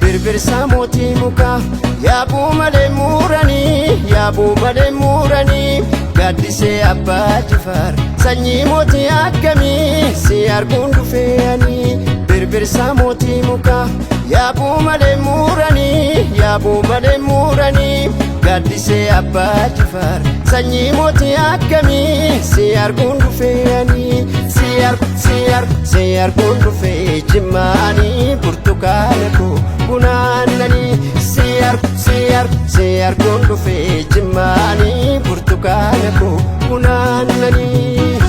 Birbirsa mootii mukaa yaabuu malee muranii yaabuu malee muranii gaaddisee abbaa Jifaar sanyii mootii akkamii si arguun dhufeeyanii. Birbirsa mootii mukaa yaabuu malee muranii yaabuu malee muranii gaaddisee abbaa Jifaar sanyii mootii akkamii si arguun dhufeeyanii. Si arguun dhufee jimmaanii burtukaana koo bunaannanii. Si arguun dhufee jimmaanii burtukaana koo bunaannanii.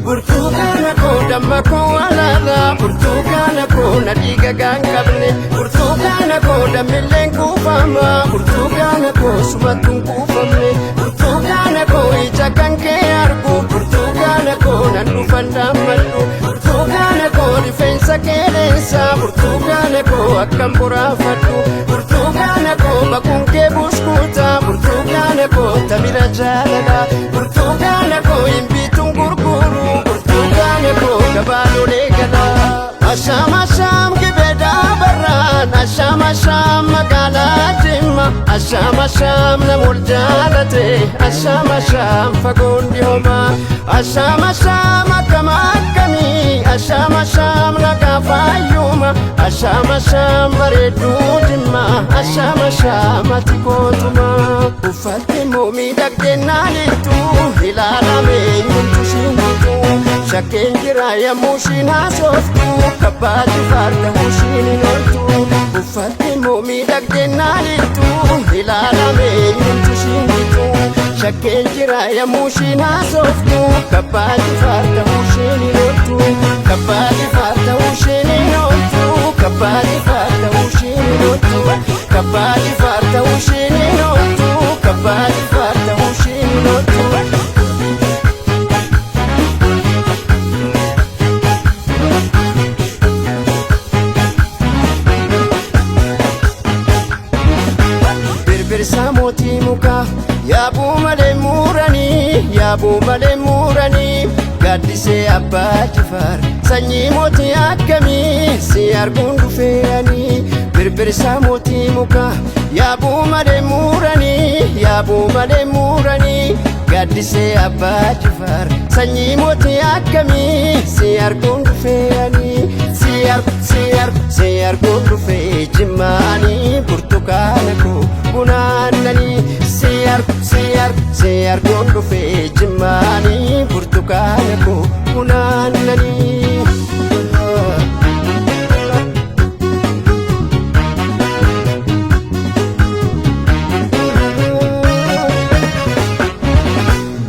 Burtukaana koo damma koo alaala burtukaana koo na dhiiga gaangabne burtukaana koo dammilleen kuufama burtukaana koo sumattuun kuufamne burtukaana koo ija kan kee argu burtukaana koo nan dhufan dhaammadhu burtukaana koo rifeensa qeeneensa burtukaana koo akkan boraafadhu burtukaana koo bakuun kee buskuuta burtukaana koo tamira jaalala burtukaana koo hin biituun gurguru burtukaana koo gabaalolee gala. Asham asham gibeda barraan asham asham magaalaa Jimma asham asham namool jaalate asham asham fagoon dhihoomaa asham asham akkam akkamii asham asham nagaa fayyuma asham asham bareedduu Jimma asham asham ati kootumaa uffatte moo miidhagdeen naalittu ilaalamee nyultu shiintu shakkeen jira yommuu shiin haasoftu kabbaa Jifaar ta'uu shiin hin ooltu uffatte moo miidhagdeen naalittu ilaalamee nyultu shiintu shakkeen jira yommuu shiin haasoftu kabbaa Jifaar ta'uu shiin hin ooltu kabbaa Jifaar ta'uu shiin hin ooltu kabbaa Jifaar ta'uu shiin hin ooltu kabbaa Jifaar ta'uu shiin hin ooltu kabbaa Jifaar ta'uu shiin hin ooltu. Birbirsa mootii mukaa yaabuu malee muranii yaabuu malee muranii gaaddisee abbaa Jifaar sanyii mootii akkamii si arguun dhufeeyanii. Birbirsa mootii mukaa yaabuu malee muranii yaabuu malee muranii gaaddisee abbaa Jifaar sanyii mootii akkamii si arguun dhufeeyanii. Si arguun dhufee jimmaanii burtukaana koo bunaannanii. Si arguun dhufee jimmaanii burtukaana koo bunaannanii.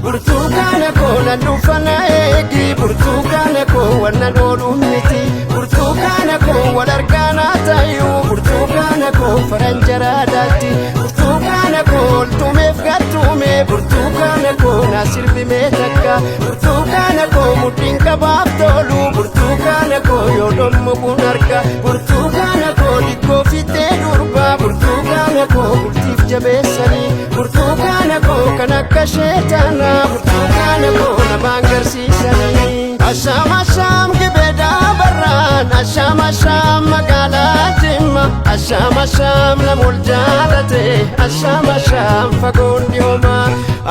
Burtukaana koo nan dhufana eegi burtukaana koo wannan ooluu miti burtukaana koo wal argaana tayu burtukaana koo faranjaraadhaatti burtukaana koo oltumeef gattume burtukaana koo na sirbimee takka burtukaana koo mudhiin qabaaf tolu burtukaana koo yoo dhommu kun arga burtukaana koo dhikkoo fittee durba burtukaana koo bultiif jabeessanii burtukaana koo kan akka sheetana burtukaana koo namaan garsiisanii. Asham asham gibeda barraan asham asham magaalaa Jimma asham asham namool jaalate asham asham fagoon dhihoomaa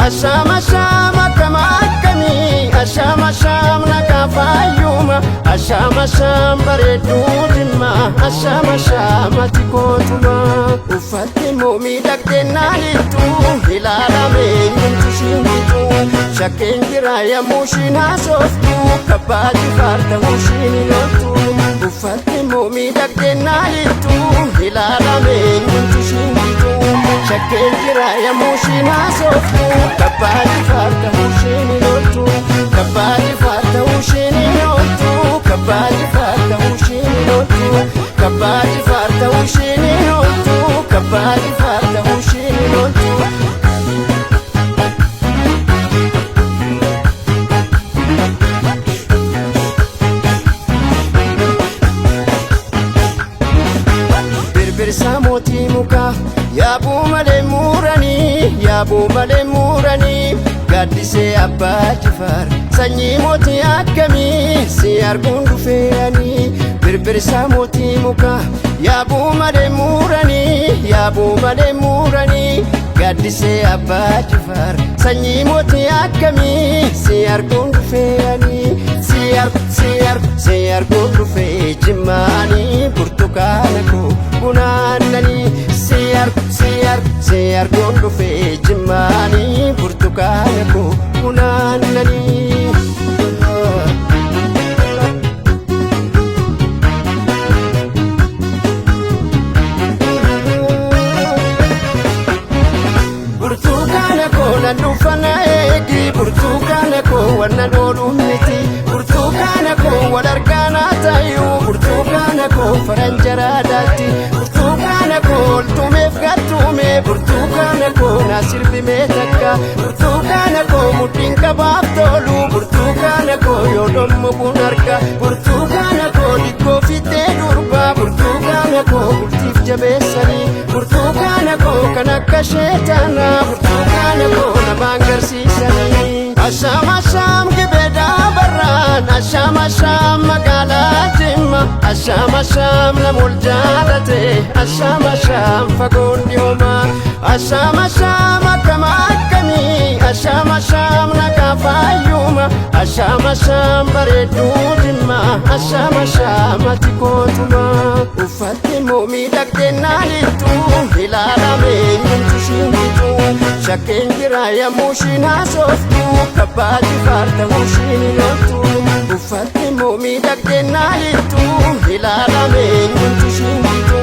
asham asham akkam akkamii asham asham nagaa fayyuma asham asham bareedduu Jimma asham asham ati kootumaa uffatte moo miidhagdeen naalittu ilaalamee nyultu shiintu shakkeen jira yommuu shiin haasoftu kabbaa Jifaar ta'uu shiin hin ooltu uffatte moo miidhagdeen naalittu ilaalamee nyultu shiintu shakkeen jira yommuu ishiin haasoftu kabbaa jifaar ta'uu ishiin hin ooltu kabbaa jifaar ta'uu ishiin hin ooltu kabbaa jifaar ta'uu ishiin hin ooltu kabbaa jifaar ta'uu ishiin hin ooltu kabbaa jifaar ta'uu ishiin hin ooltu. Birbirsa mootii mukaa yaabuu malee muranii gaaddisee abbaa jifaar sanyii mootii akkamii si arguun dhufeeyanii. Birbirsa mootii mukaa yaabuu malee muranii gaaddisee abbaa jifaar sanyii mootii akkamii si arguun dhufeeyanii. Si arguun dhufee jimmaanii burtukaana koo bunaannanii si arguun dhufee jimmaanii burtukaana koo bunaannanii. Burtukaana koo nan dhufana eegi burtukaana koo wannan ooluu miti burtukaana koo wal argaanaa tayu burtukaana koo faranjaraadhaatti burtukaana koo oltumeef gattume burtukaana koo naa sirbimee takka burtukaana koo mudhiin qabaaf tolu burtukaana koo yoo dhommu kun harka burtukaana koo dhikkoo fittee durba burtukaana koo bultiif jabeessanii burtukaana koo kan akka sheetanaa burtukaana koo namaan garsiisanii. Asham gibeedaa barraan asham magaalaa Jimma asham namool jaalate asham fagoon dhiyoomaa asham akkam akkamii asham nagaa faayyuma asham bareedduu Jimma asham ati kootuma uffatti immoo miidhagdee naalittu ilaalamee nyumtu shingitu shakkeen jira yommuu ishiin haasoftu kabbaa jifaar ta'uu ishiin hin ooltu uffatti immoo miidhagdee naalittu ilaalamee nyumtu shingitu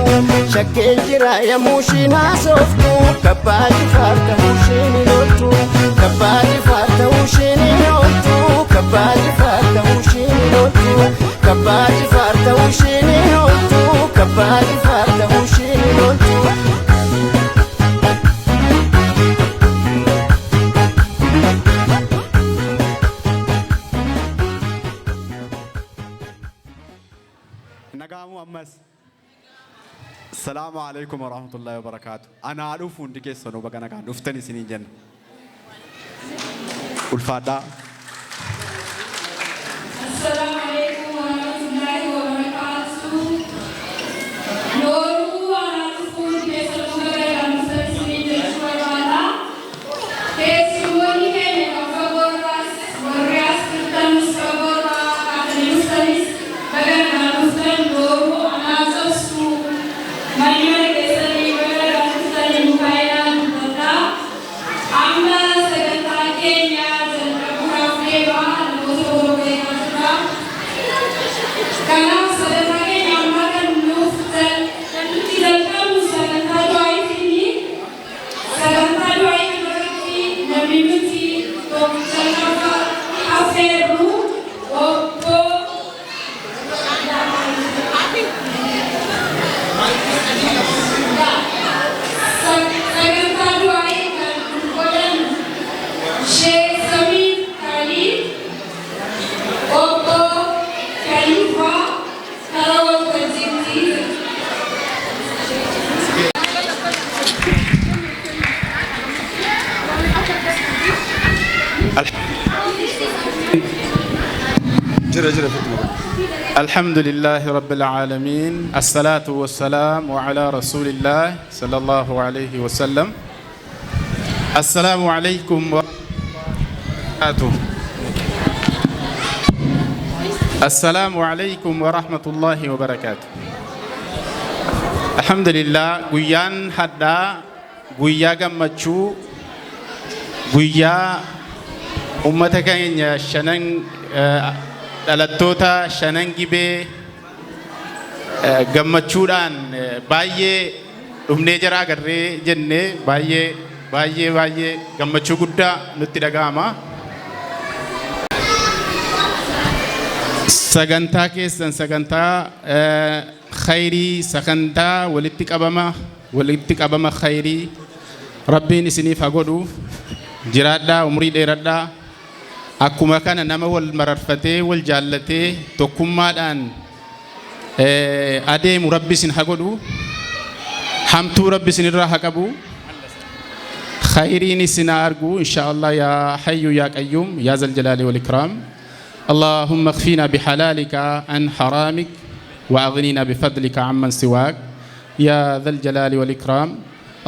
shakkeen jira yommuu ishiin haasoftu kabbaa jifaar ta'uu ishiin hin ooltu kabbaa jifaar ta'uu ishiin hin ooltu kabbaa jifaar ta'uu ishiin hin ooltu kabbaa jifaar ta'uu ishiin hin ooltu kabbaa jifaar ta'uu ishiin hin ooltu. نقامو أمس السلام عليكم ورحمة الله وبركاته أنا أعرف أن ديك السنة بقى كان نفتني سنين جن والفادا السلام عليكم ورحمة الله وبركاته نورو أنا أعرف أن ديك السنة بقى كان نفتني سنين جن والفادا تسموني كم كفور راس ورياس كتان سكبور كاتني مستنيس بقى كان نفتني نورو أنا أعرف Maria Kesari Bela Rastani Mukhaira Nutata Amma Sagata Kenya Jantrapura Fleva Nusoro Bekasuta Kana Sagata Kenya Amma Kan Nuftal Tidalka Musagata Dwai Tini Sagata Dwai Tini Namimuti Jantrapa Aferu Oppo الحمد لله رب العالمين الصلاة والسلام على رسول الله صلى الله عليه وسلم السلام عليكم ورحمة الله السلام عليكم ورحمة الله وبركاته الحمد لله قيان حدا قيا قمتشو قيا أمتك شنن dhalattoota shanan gibee gammachuudhaan baay'ee dhumnee jara agarree jennee baay'ee gammachuu guddaa nutti dhaga'ama. Sagantaa keessan sagantaa khayrii sagantaa walitti qabama khayrii Rabbiin isiniif haa godhu. Jiraadhaa umrii dheeradhaa. Akkuma kana nama wal mararfatee wal jaallatee tokkummaadhaan adeemu Rabbi isin haa godhu. Hamtuu Rabbi isinirraa haa qabu. Khayriin isin haa argu inshaallah yaa hayyu yaa qayyuum yaa zal jalaali wal ikraam. اللهم اكفينا بحلالك عن حرامك وأغنينا بفضلك عمن سواك يا ذا الجلال والإكرام.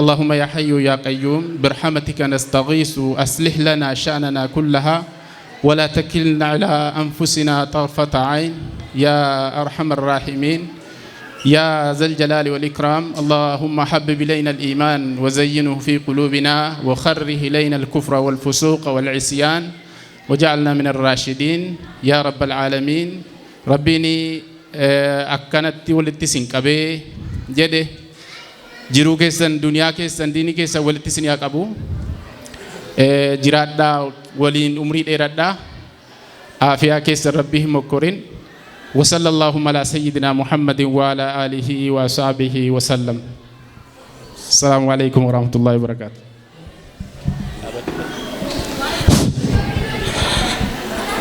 اللهم يا حي يا قيوم برحمتك نستغيث أصلح لنا شأننا كلها ولا تكلنا على أنفسنا طرفة عين يا أرحم الراحمين يا ذا الجلال والإكرام. اللهم حبب إلينا الإيمان وزينه في قلوبنا وخره إلينا الكفر والفسوق والعصيان وجعلنا من الراشدين يا رب العالمين. ربيني أكنت ولتسين كبي جده jiru keessan duniyaa keessan diinii keessan walitti isin yaa qabu. Jiraadhaa waliin umrii dheeradhaa aafiyaa keessan rabbii hin mokkorin. وصلى اللهم على سيدنا محمد وعلى آله وصحبه وسلم. السلام عليكم ورحمة الله وبركاته.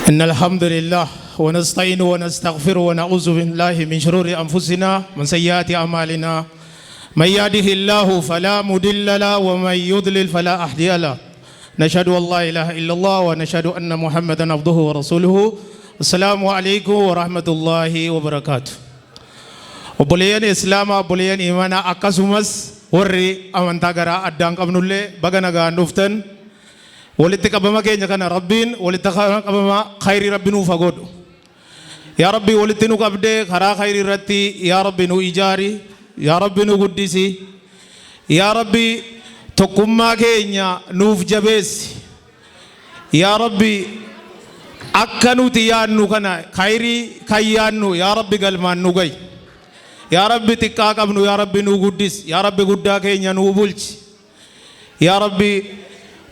إن الحمد لله ونستعين ونستغفر ونعوذ بالله من شرور أنفسنا ومن سيئات أعمالنا. من يهده الله فلا مضل له ومن يضلل فلا هادي له. نشهد أن لا إله إلا الله ونشهد أن محمدا عبده ورسوله. السلام عليكم ورحمة الله وبركاته. وبليان إسلام وبليان إيمان أكاسومس ورّي أمانتا غرا أدان قبنولي بغنا غا نفتن ولتك أبما كينيا كان ربين ولتك أبما خير ربينو فغود يا ربي ولتنو قبدي خرا خير رتي يا ربي نو إجاري يا ربي نو قدسي يا ربي تقوما كينيا نوف جبس يا ربي أكنو تيانو كنا خيري كيانو يا ربي قلمان نوغي يا ربي تكاك أبنو يا ربي نو قدس يا ربي قدا كينيا نو بولش يا ربي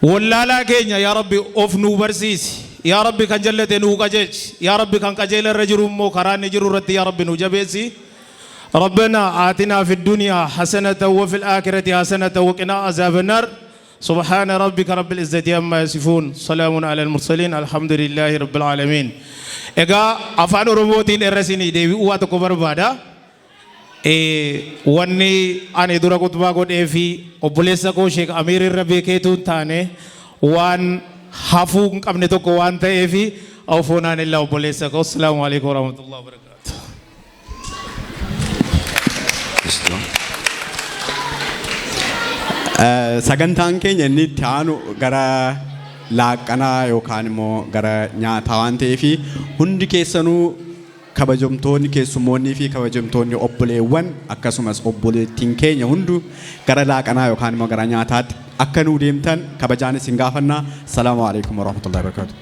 ولالا كينيا يا ربي أوف نو برسيس يا ربي كان جلت نو كجج يا ربي كان كجيل الرجل مو كران نجرو رتي يا ربي نو جبسي. ربنا آتنا في الدنيا حسنة وفي الآخرة حسنة وقنا عذاب النار. سبحان ربك رب العزة عما يصفون سلام على المرسلين الحمد لله رب العالمين. إجا أفان روبوتين الرسيني ديبي واتو كبر بادا. واني أنا دورا كتبا قد في أبوليسا كو شيخ أمير الربي كيتون تاني وان حفوق أبني تو كوان تأفي أو فونان الله أبوليسا كو. السلام عليكم ورحمة الله وبركاته. Sagantaan keenya inni itti aanu gara laaqanaa yookaan immoo gara nyaataa waan ta'eef hundi keessanuu kabajamtoonni keessummoonnii fi kabajamtoonni obboleewwan akkasumas obboleettiin keenya hundu gara laaqanaa yookaan immoo gara nyaataatti akka nuu deemtan kabajaan isin gaafannaa. Salaamu alaikum warahmatullahi wabarakatuh.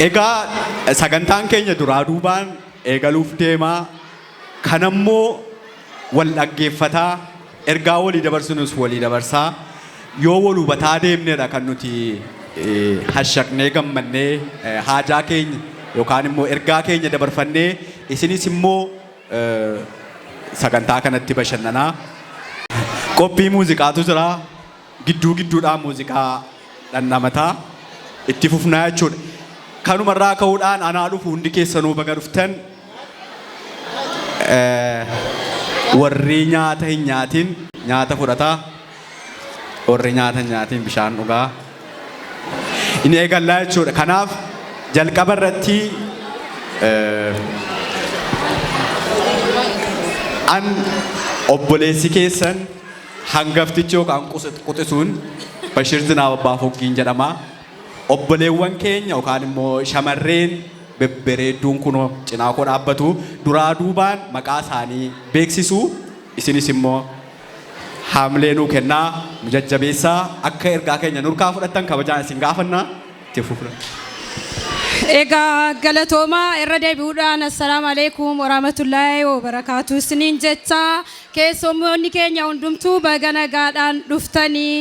Egaa sagantaan keenya duraa duubaan eegaluuf deemaa kanammoo wal dhaggeeffataa ergaa walii dabarsinus walii dabarsaa yoo wal hubataa deemneedha kan nuti hashaqnee gammannee haajaa keenya yookaan immoo ergaa keenya dabarfannee isinis immoo sagantaa kanatti bashannanaa. Qophii muuziqaatu jira gidduu gidduudhaan muuziqaa dhandhamataa itti fufnaa jechuudha. Kanumarraa ka'uudhaan anaa dhufu hundi keessanuu baga dhuftan warri nyaata hin nyaatin nyaata fudhataa warri nyaata hin nyaatin bishaan dhugaa inni eegallaa jechuudha. Kanaaf jalqaba irratti an obboleessi keessan hangaftichi yookaan quxisuun Bashir Zinaab Abbaa Foggiin jedhama. Obboleewwan keenya yookaan immoo shamarreen bebbereedduun kunoo cinaa koo dhaabbatu duraa duubaan maqaa isaanii beeksisu isinis immoo haamlee nuu kennaa nu jajjabeessaa akka ergaa keenya nurkaa fudhattan kabajaan isin gaafannaa itti fufna. Egaa galatoomaa irra deebi'uudhaan assalaamu alaikum warahmatullaahi wabarakaatu isiniin jecha keessummoonni keenya hundumtuu baga nagaadhaan dhuftanii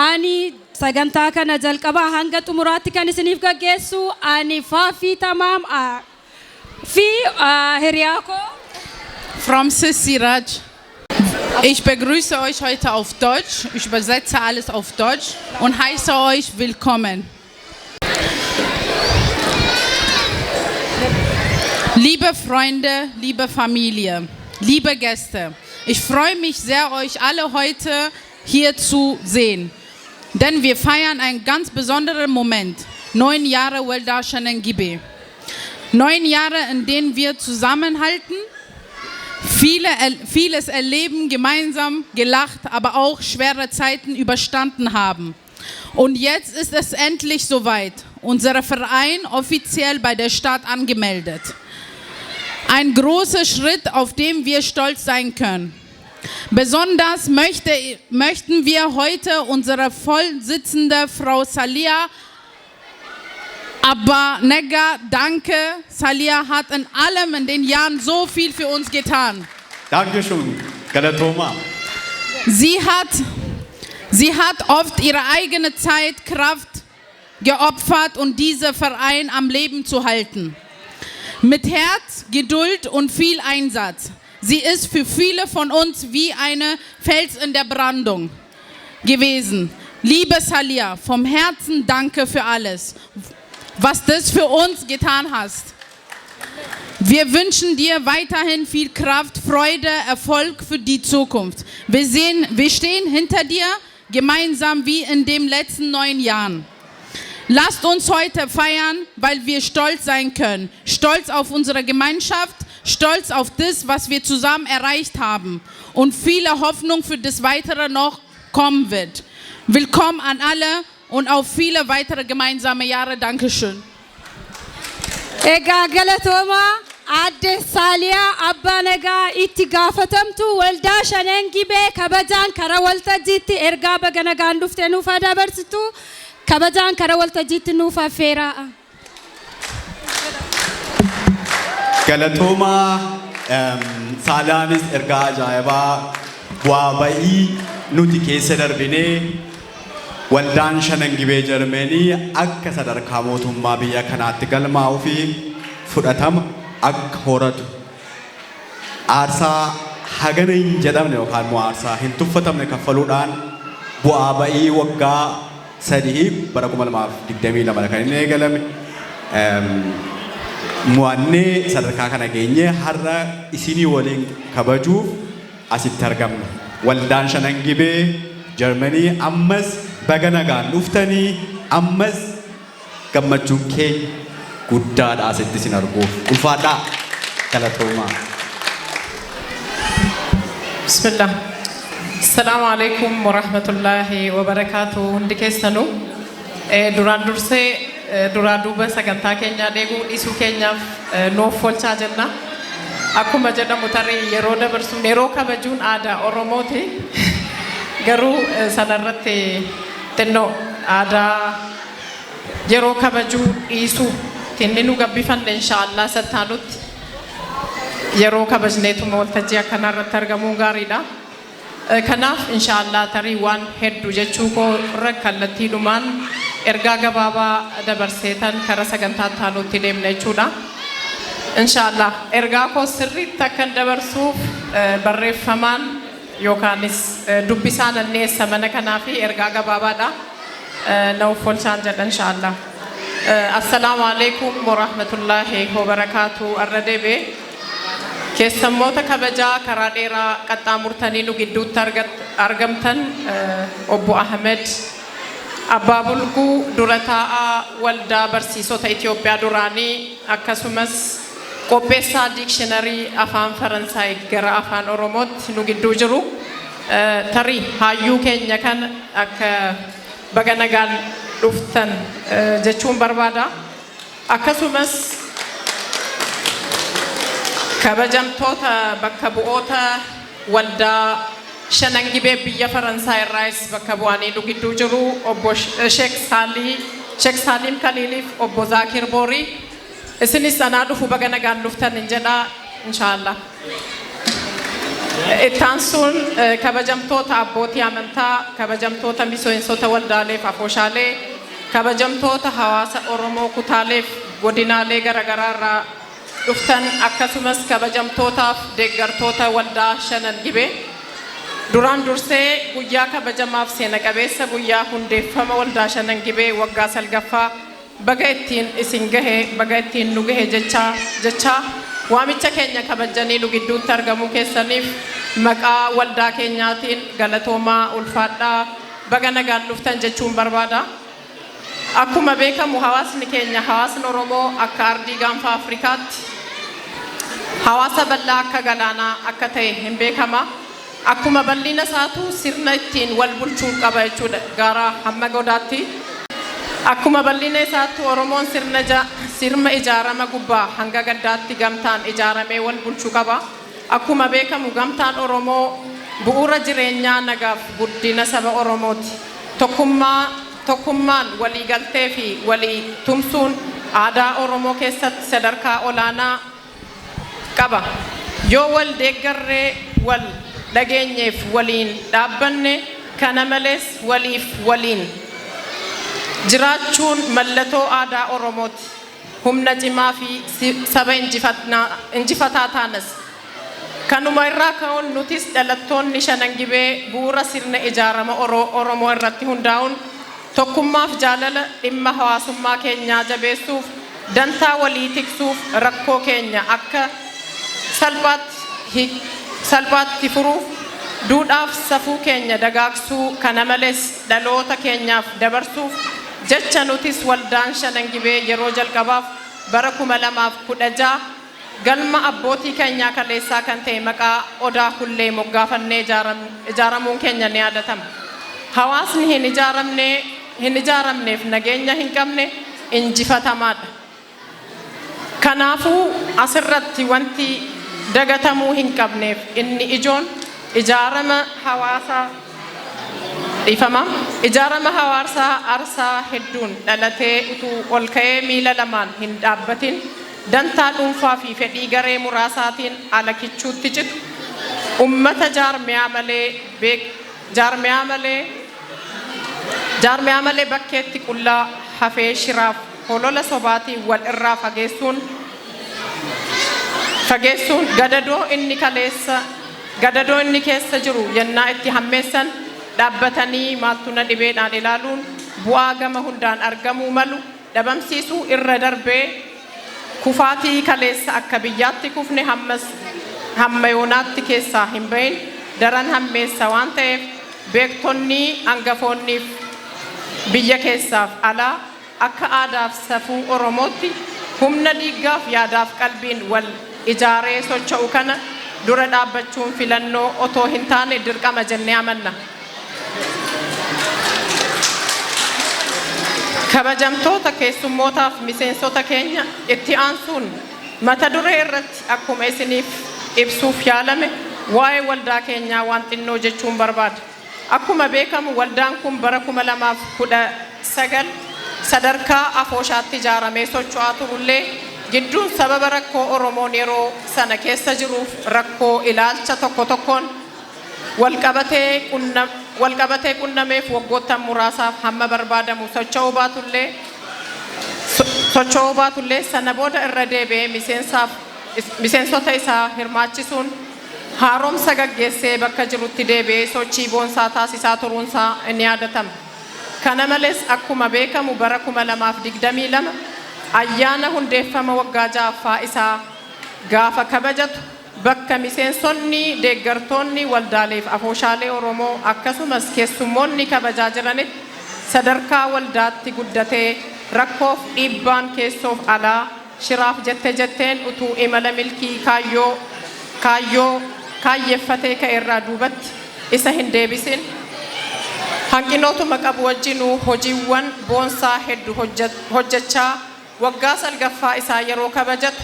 ani sagantaa kana jalqabaa hanga xumuraatti kan isiniif gaggeessu ani Faafii Tamaam fi hiriyaa koo From Sis Siraj. Ich begrüße euch heute auf Deutsch. Ich übersetze alles auf Deutsch und heiße euch willkommen. Liebe Freunde, liebe Familie, liebe Gäste, ich freue mich sehr, euch alle heute hier zu sehen. Denn wir feiern einen ganz besonderen Moment. 9 Jahre Welda Shanengibe. 9 Jahre, in denen wir zusammenhalten, vieles erleben, gemeinsam gelacht, aber auch schwere Zeiten überstanden haben. Und jetzt ist es endlich soweit. Unser Verein offiziell bei der Stadt angemeldet. Ein großer Schritt, auf den wir stolz sein können. Besonders möchten wir heute unsere Vorsitzende Frau Salia Abba-Nega danke. Salia hat in allem in den Jahren so viel für uns getan. Dankeschön, Galatoma. Sie hat oft ihre eigene Zeit, Kraft geopfert, um diesen Verein am Leben zu halten. Mit Herz, Geduld und viel Einsatz. Sie ist für viele von uns wie eine Fels in der Brandung gewesen. Liebe Salia, vom Herzen danke für alles, was du für uns getan hast. Wir wünschen dir weiterhin viel Kraft, Freude, Erfolg für die Zukunft. Wir stehen hinter dir, gemeinsam wie in den letzten 9 Jahren. Lasst uns heute feiern, weil wir stolz sein können. Stolz auf unsere Gemeinschaft, stolz auf das, was wir zusammen erreicht haben. Und viele Hoffnung für das Weitere noch kommen wird. Willkommen an alle und auf viele weitere gemeinsame Jahre. Dankeschön. Egaa galatoomaa Aadde Saaliyaa Abbaa-Nagaa itti gaafatamtu waldaa Shanengibee kabajaan karaa waltajjiitti ergaa baga nagaan dhuftee nuuf dabarsitu kabajaan karaa waltajjiitti nuuf affeeraa. Galatoma Saaliyaanis ergaa ajaa'ibaa bu'aa ba'ii nuti keessa darbinee waldaan Shanengibee Jarmeenii akka sadarkaa mootummaa biyya kanaatti galmaa'uu fi fudhatama akka horatu aarsaa hagana hin jedhamne yookaan immoo aarsaa hin tuffatamne kaffaluudhaan bu'aa ba'ii waggaa 3 bara 2022 kan inni eegalame. Mo'annee sadarkaa kana geenye har'a isinii waliin kabajuuf asitti argamna. Waldaan Shanengibee Jarmanii ammas baga nagaan dhuftanii ammas gammachuun keenya guddaadha asitti isin arguuf. Ulfaadhaa galatoomaa. Bismillah. Assalamu alaikum wa rahmatullahi wa barakatuh. Hundi keessanu duraan dursee duraa duuba sagantaa keenyaa dheeguu dhiisuu keenyaaf nuuf folchaa jenna. Akkuma jedhamu tarii yeroo dabarsuun yeroo kabajuun aadaa Oromooti. Garuu sanarratti xinnoo aadaa yeroo kabajuu dhiisuu tinni nu gabbifanne inshaallah sattaanutti yeroo kabajneetuma waltajjii akkanarratti argamuun gaariidha. Kanaaf inshaallah tarii waan hedduu jechuu koo irra kallattiidhumaan ergaa gabaabaa dabarseetan karaa sagantaa taanutti deemna jechuudha. Inshaallah ergaa koo sirriitti akkan dabarsuuf barreeffamaan yookaanis dubbisaan anneessa mana kanaa fi ergaa gabaabaadha. Na uffolchaan jedha inshaallah. Assalaamu alaikum wa rahmatullahi wa barakaatu. Arra deebee keessammoota kabajaa karaa dheeraa qaxxaamurtanii nu gidduutti argamtan obbo Ahmed Abbaa Bulguu dura taa'aa waldaa barsiisota Itoophiyaa duraanii akkasumas qopheessaa diikshinarii afaan Faransaay gara afaan Oromootti nu gidduu jiru tarii hayyuu keenya kan akka baga nagaan dhuftan jechuun barbaada. Akkasumas kabajamtoota bakka bu'oota waldaa shanan gibee biyya Faransaay irraas bakka bu'anii nu gidduu jiru obbo Sheekh Saaliim Kaliiliif obbo Zaakir Boorii isinis anaa dhufu baga nagaan dhuftan hin jedha inshaallah. Ittaansuun kabajamtoota abbootii amantaa, kabajamtoota miseensota waldaalee fi afooshaalee, kabajamtoota hawaasa Oromoo kutaalee fi godinaalee garaagaraa irraa dhuftan akkasumas kabajamtootaaf deeggartoota waldaa shanan gibee duraan dursee guyyaa kabajamaaf seena qabeessa guyyaa hundeeffama waldaa shanan gibee waggaa salgaffaa baga ittiin isin gahe baga ittiin nu gahe jechaa waamicha keenya kabajanii nu gidduutti argamuu keessaniif maqaa waldaa keenyaatiin galatoomaa ulfaadhaa baga nagaan dhuftan jechuun barbaada. Akkuma beekamu hawaasni keenya hawaasni Oromoo akka ardii gaanfa Afrikaatti hawaasa bal'aa akka galaanaa akka ta'e hin beekama. Akkuma bal'ina isaatu sirna ittiin wal bulchuu qaba jechuudha gara hamma godaatti. Akkuma bal'ina isaatti Oromoon sirna ijaarama gubbaa hanga gaddaatti gamtaan ijaaramee wal bulchuu qaba. Akkuma beekamu gamtaan Oromoo bu'uura jireenyaa nagaaf guddina saba Oromooti. Tokkummaan walii galtee fi walii tumsuun aadaa Oromoo keessatti sadarkaa olaanaa qaba. Yoo wal deeggarree wal dhageenyeef waliin dhaabbanne kana malees waliif waliin jiraachuun mallattoo aadaa Oromooti. Humna cimaa fi saba injifataa taanas. Kanuma irraa ka'uun nutis dhalattoonni shanan gibee bu'uura sirna ijaarama Oromoo irratti hundaa'uun tokkummaaf jaalala dhimma hawaasummaa keenyaa jabeessuuf dantaa walii tiksuuf rakkoo keenya akka salphaatti furuuf duudhaaf safuu keenya dagaagsuu kana malees dhaloota keenyaaf dabarsuuf jecha nutis waldaan shanan gibee yeroo jalqabaaf bara 2016 galma abbootii keenyaa kaleessaa kan ta'e maqaa Odaa Hullee moggaafannee ijaaramuun keenya ni yaadatama. Hawaasni hin ijaaramneef nageenya hin qabne injifatamaadha. Kanaafuu asirratti wanti dagatamuu hin qabneef inni ijoon ijaarama hawaasaa arsaa hedduun dhalatee utuu ol ka'ee miila lamaan hin dhaabbatin dantaa dhuunfaa fi fedhii garee muraasaatiin ala kichuutti citu ummata jaarmiyaa malee bakkeetti qullaa hafee shiraaf holola sobaatiin wal irraa fageessuun gadadoo inni keessa jiru yennaa itti hammeessan dhaabbatanii maaltuna dhibeedhaan ilaaluun bu'aa gama hundaan argamuu malu dhabamsiisuu irra darbee kufaatii kaleessa akka biyyaatti kufne hamma yoonaatti keessaa hin bahin daran hammeessa waan ta'eef beektonni hangafoonniif biyya keessaaf alaa akka aadaaf safuu Oromootti humna dhiiggaaf yaadaaf qalbiin wal ijaaree socho'u kana dura dhaabbachuun filannoo otoo hin taane dirqama jennee amanna. Kabajamtoota keessummootaaf miseensota keenya itti aansuun mata duree irratti akkuma isiniif ibsuuf yaalame waa'ee waldaa keenyaa waan xinnoo jechuun barbaada. Akkuma beekamu waldaan kun bara 2019 sadarkaa afooshaatti ijaaramee socho'aa turullee gidduun sababa rakkoo Oromoon yeroo sana keessa jiruuf rakkoo ilaalcha tokko tokkoon walqabatee qunnameef waggoottan muraasaaf hamma barbaadamu socho'uu baatullee sana booda irra deebi'ee miseensota isaa hirmaachisuun haaromsa gaggeessee bakka jirutti deebi'ee sochii boonsaa taasisaa turuunsaa ni yaadatama. Kana malees akkuma beekamu bara 2022 ayyaana hundeeffama waggaa 6ffaa isaa gaafa kabajatu bakka miseensonni deeggartoonni waldaaleef afooshaalee Oromoo akkasumas keessummoonni kabajaa jiranitti sadarkaa waldaatti guddatee rakkoof dhiibbaan keessoof alaa shiraaf jetteen utuu imala milkii kaayyeffatee ka'eerraa duubatti isa hin deebisin hanqinootuma qabu wajjinuu hojiiwwan boonsaa hedduu hojjechaa waggaa 9ffaa isaa yeroo kabajatu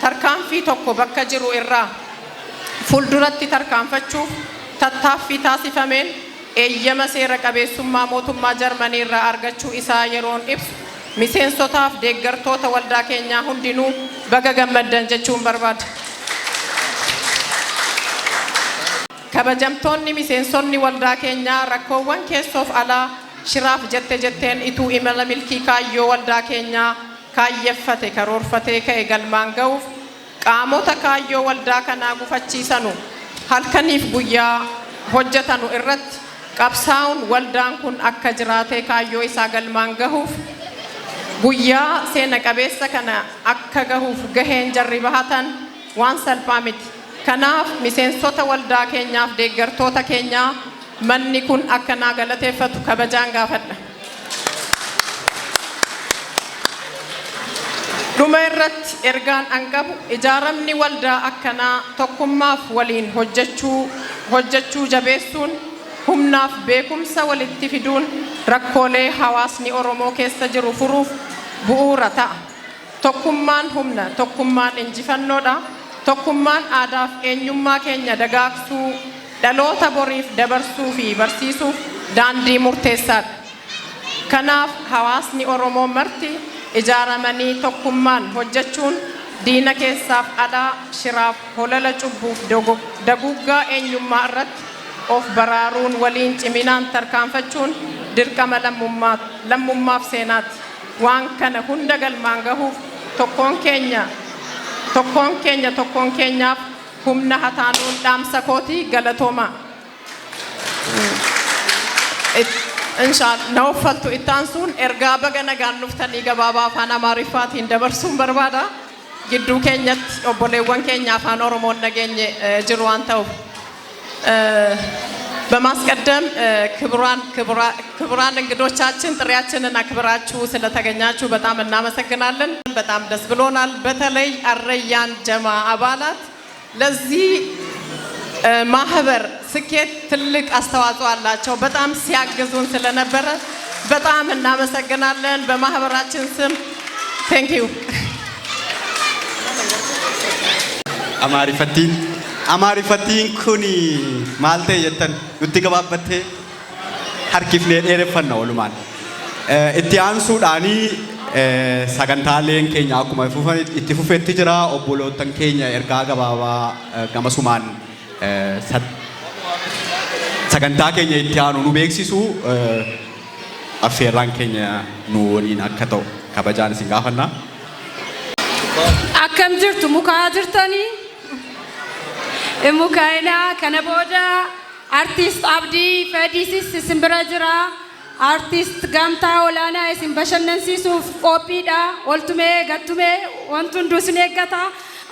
tarkaanfii tokko bakka jiru irraa fuulduratti tarkaanfachuuf tattaaffii taasifameen eeyyama seera qabeessummaa mootummaa Jarmanii irraa argachuu isaa yeroon ibsu miseensotaaf deeggartoota waldaa keenyaa hundinuu baga gammaddan jechuun barbaada. Kabajamtoonni miseensonni waldaa keenyaa rakkoowwan keessoof alaa shiraaf jetteen ituu imala milkii kaayyoo waldaa keenyaa kaayyeffate karoorfatee ka'e galmaan ga'uuf qaamota kaayyoo waldaa kanaa gufachiisanu halkaniif guyyaa hojjetanu irratti qabsaa'uun waldaan kun akka jiraatee kaayyoo isaa galmaan gahuuf guyyaa seena qabeessa kana akka gahuuf gaheen jarri bahatan waan salphaa miti. Kanaaf miseensota waldaa keenyaaf deeggartoota keenyaa manni kun akka naa galateeffatu kabajaan gaafadha. Dhuma irratti ergaan anqabu ijaaramni waldaa akkanaa tokkummaaf waliin hojjechuu jabeessuun humnaaf beekumsa walitti fiduun rakkoolee hawaasni Oromoo keessa jiru furuuf bu'uura ta'a. Tokkummaan humna, tokkummaan injifannoodha. Tokkummaan aadaaf eenyummaa keenya dagaagsuu dhaloota boriif dabarsuu fi barsiisuuf daandii murteessaadha. Kanaaf hawaasni Oromoo marti ijaaramanii tokkummaan hojjechuun diina keessaaf alaa shiraaf holala cubbuuf daguggaa eenyummaa irratti of baraaruun waliin ciminaan tarkaanfachuun dirqama lammummaaf seenaati. Waan kana hunda galmaan gahuuf tokkoon keenyaaf humna hataanuun dhaamsa kootii galatoomaa. Na uffaltu ittaansuun ergaa baga nagaan dhuftanii gabaabaa afaan Amaariffaatiin dabarsuun barbaada. Gidduu keenyatti obboleewwan keenya afaan Oromoon nageenye jiru waan ta'uuf. በማስቀደም ክቡራን እንግዶቻችን ጥሪያችንን አክብራችሁ ስለተገኛችሁ በጣም እናመሰግናለን። በጣም ደስ ብሎናል። በተለይ አረያን ጀማ አባላት ለዚህ ማህበር ስኬት ትልቅ አስተዋጽኦ አላቸው። በጣም ሲያግዙን ስለነበረ በጣም እናመሰግናለን። በማህበራችን ስም ቴንክ ዩ። Amaarifattiin kun maal ta'e jettan nutti gabaabattee harkifnee dheereffanna walumaan. Itti aansuudhaanii sagantaaleen keenya akkuma itti fufetti jira. Obbolootan keenya ergaa gabaabaa gamasumaan sagantaa keenya itti aanu nu beeksisu affeerraan keenya nu waliin akka ta'u kabajaan isin gaafanna. Akkam jirtu mukaa jirtanii? Mukaina kana booda artist Abdii Fedisis isin bira jira. Artist Gamtaa Olaanaa isin bashannansiisuuf qophiidha. Oltumee gattumee wanti hunduu isin eeggata.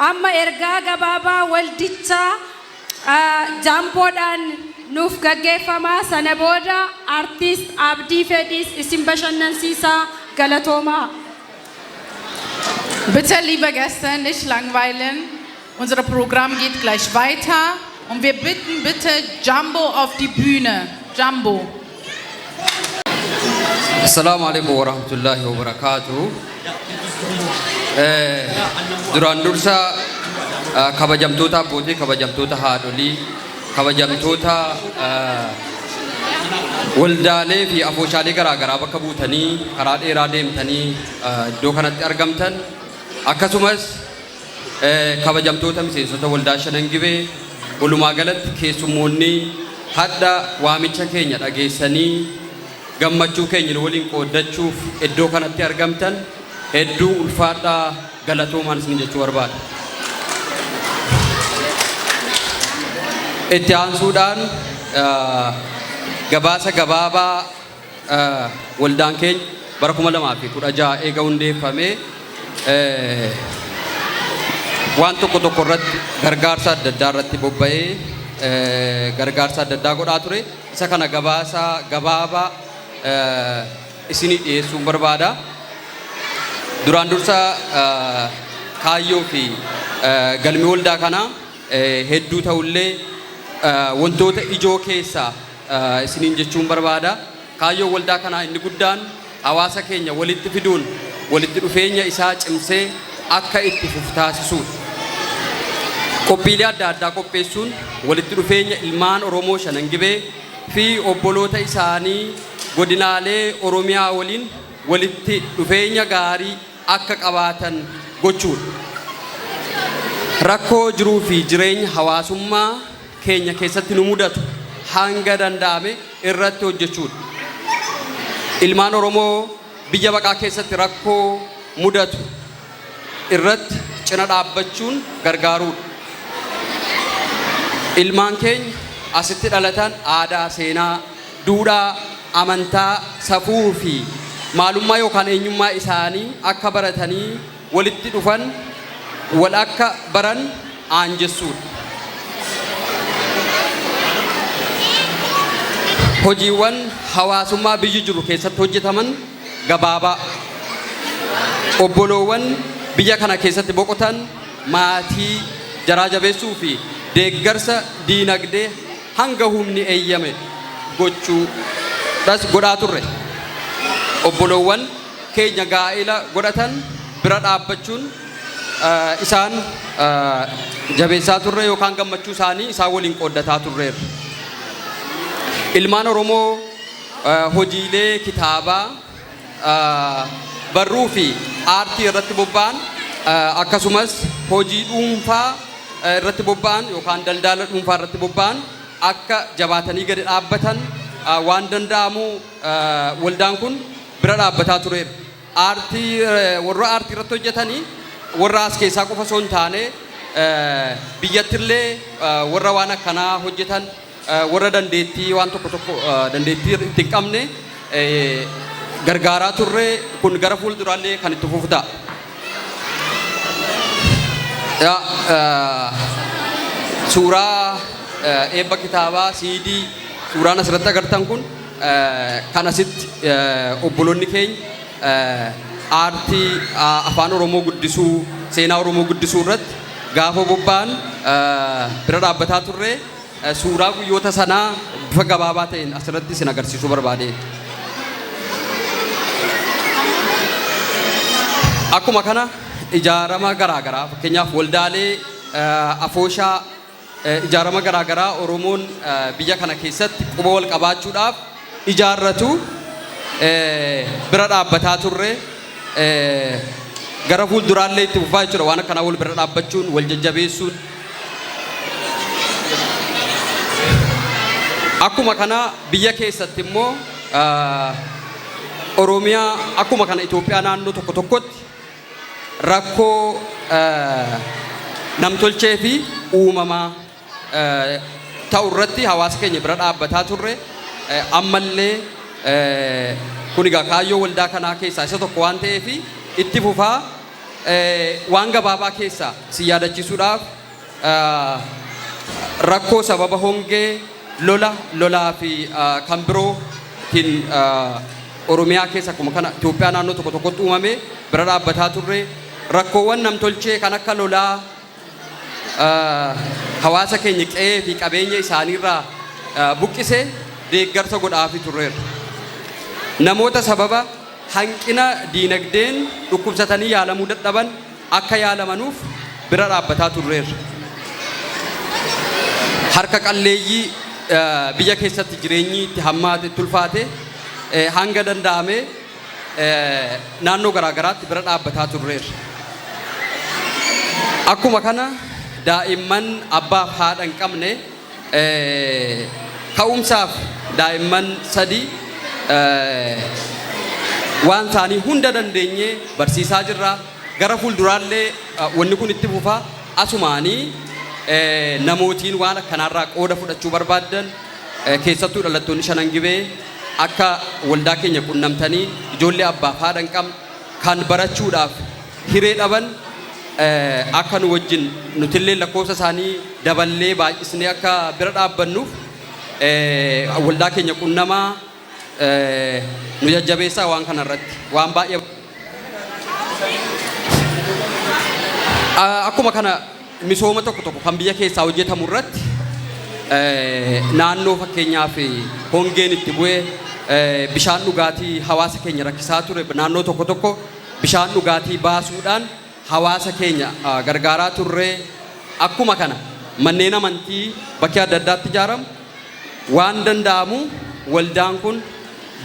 Amma ergaa gabaabaa waldichaa jaampoodhaan nuuf gaggeeffama. Sana booda artist Abdii Fedis isin bashannansiisaa galatoomaa. Bitte, liebe Gäste, nicht langweilen. Unser Programm geht gleich weiter und wir bitten bitte Jambo auf die Bühne. Jambo. Assalamu alaikum warahmatullahi wabarakatuh. Duraan dursa kabajamtoota abbootii, kabajamtoota haadholii, kabajamtoota waldaalee fi afooshaalee garaagaraa bakka buutanii karaa dheeraa deemtanii iddoo kanatti argamtan akkasumas kabajamtoota miseensota waldaa Shanan Gibee walumaa galatti keessummoonni hadda waamicha keenya dhageessanii gammachuu keenya waliin qooddachuuf iddoo kanatti argamtan hedduu ulfaadhaa galatoomaan isin jechuu barbaada. Itti aansuudhaan gabaasa gabaabaa waldaan keenya bara 2016 eega hundeeffamee waan tokko tokko irratti gargaarsa adda addaa irratti bobba'ee gargaarsa adda addaa godhaa ture. Isa kana gabaasa gabaabaa isinii dhiyeessuun barbaada. Duraan dursa kaayyoo fi galmi waldaa kana hedduu ta'ullee wantoota ijoo keessaa isiniin jechuun barbaada. Kaayyoo waldaa kanaa inni guddaan hawaasa keenya walitti fiduun walitti dhufeenya isaa cimsee akka itti fufu taasisuudha. Qophiilee adda addaa qopheessuun walitti dhufeenya ilmaan Oromoo Shanan Gibee fi obboloota isaanii godinaalee Oromiyaa waliin walitti dhufeenya gaarii akka qabaatan gochuudha. Rakkoo jiruu fi jireenya hawaasummaa keenya keessatti nu mudatu hanga danda'ame irratti hojjechuudha. Ilmaan Oromoo biyya baqaa keessatti rakkoo mudatu irratti cina dhaabbachuun gargaaruudha. Ilmaan keenya asitti dhalatan aadaa, seenaa, duudhaa, amantaa, safuu fi maalummaa yookaan eenyummaa isaanii akka baratanii walitti dhufan wal akka baran aanjessuudha. Hojiiwwan hawaasummaa biyyi jiru keessatti hojjetaman gabaabaa. Obboloowwan biyya kana keessatti boqotan maatii jaraa jabeessuu fi deeggarsa diinagdee hanga humni eeyyame gochuudhas godhaa turre. Obboloowwan keenya gaa'ela godhatan bira dhaabbachuun isaan jabeessaa turre yookaan gammachuu isaanii isaan waliin qooddataa turreerra. Ilmaan Oromoo hojiilee kitaabaa, barruu fi aartii irratti bobba'an akkasumas hojii dhuunfaa irratti bobba'an yookaan daldala dhuunfaa irratti bobba'an akka jabaatanii gadi dhaabbatan waan danda'amu waldaan kun bira dhaabbataa tureera. Warra aartii irratti hojjetanii warra as keessaa qofa osoo hin taane biyyattillee warra waan akkanaa hojjetan warra dandeettii waan tokko tokko dandeettii itti hin qabne gargaaraa turre. Kun gara fuulduraallee kan itti fufu ta'a. Suuraa eebba kitaabaa CD suuraan asirratti agartan kun kan asitti obboloonni keenya aartii afaan Oromoo guddisuu, seenaa Oromoo guddisuu irratti gaafa bobba'an bira dhaabbataa turre. Suuraa guyyoota sanaa bifa gabaabaa ta'een asirratti isin agarsiisuu barbaade. Akkuma kana ijaarama garaagaraa fakkeenyaaf waldaalee afooshaa ijaarama garaagaraa Oromoon biyya kana keessatti quba wal qabaachuudhaaf ijaarratu bira dhaabbataa turre. Gara fuulduraallee itti fufaa jechuudha. Waan akkanaa wal bira dhaabbachuun wal jajjabeessuun. Akkuma kana biyya keessatti immoo Oromiyaa akkuma kana Itoophiyaa naannoo tokko tokkotti rakkoo namtolchee fi uumamaa ta'u irratti hawaasa keenya bira dhaabbataa turre. Ammallee kun egaa kaayyoo waldaa kanaa keessaa isa tokko waan ta'eef itti fufaa waan gabaabaa keessaa si yaadachiisuudhaaf rakkoo sababa hongee lolaa fi kan birootiin Oromiyaa keessa akkuma kana Itoophiyaa naannoo tokko tokkotti uumame bira dhaabbataa turre. Rakkoowwan namtolchee kan akka lolaa hawaasa keenya qe'ee fi qabeenya isaaniirraa buqqisee deeggarsa godhaafi turreerra. Namoota sababa hanqina diinagdeen dhukkubsatanii yaalamuu dadhaban akka yaalamanuuf bira dhaabbataa turreerra. Harka qalleeyyii biyya keessatti jireenyi itti hammaate tulfaate hanga danda'ame naannoo garaagaraatti bira dhaabbataa turreerra. Akkuma kana daa'imman abbaaf haadha hin qabne ka'umsaaf daa'imman sadii waan isaanii hunda dandeenye barsiisaa jirra. Gara fuulduraallee wanni kun itti fufa asumaanii namootiin waan akkanarraa qooda fudhachuu barbaadan keessattuu dhalattoonni Shanan Gibee akka waldaa keenya qunnamtanii ijoollee abbaaf haadha hin qabne kan barachuudhaaf hiree dhaban akka nu wajjin nutillee lakkoofsa isaanii daballee baay'isnee akka bira dhaabbannuuf waldaa keenya qunnamaa nu jajjabeessaa waan kanarratti waan baay'ee akkuma kana misooma tokko tokko kan biyya keessaa hojjetamu irratti naannoo fakkeenyaaf hongeen itti bu'ee bishaan dhugaatii hawaasa keenya rakkisaa ture naannoo tokko tokko bishaan dhugaatii baasuudhaan hawaasa keenya gargaaraa turre akkuma kana manneen amantii bakka adda addaatti ijaaramu waan danda'amu waldaan kun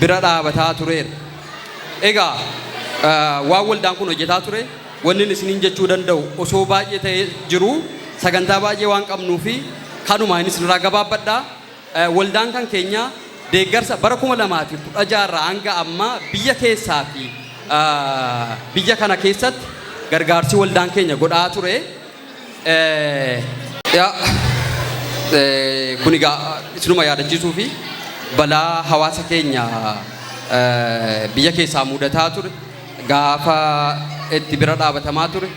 bira dhaabataa tureera. Egaa waan waldaan kun hojjetaa ture wanni isiniin jechuu danda'u osoo baay'ee ta'ee jiru sagantaa baay'ee waan qabnuu fi kanuma inni isinirraa gabaabbadhaa waldaan kan keenya deeggarsa bara 2016 hanga amma biyya keessaa fi biyya kana keessatti gargaarsi waldaan keenya godhaa ture. Kun egaa isinuma yaadachiisuu fi balaa hawaasa keenya biyya keessaa mudataa ture gaafa itti bira dhaabatamaa ture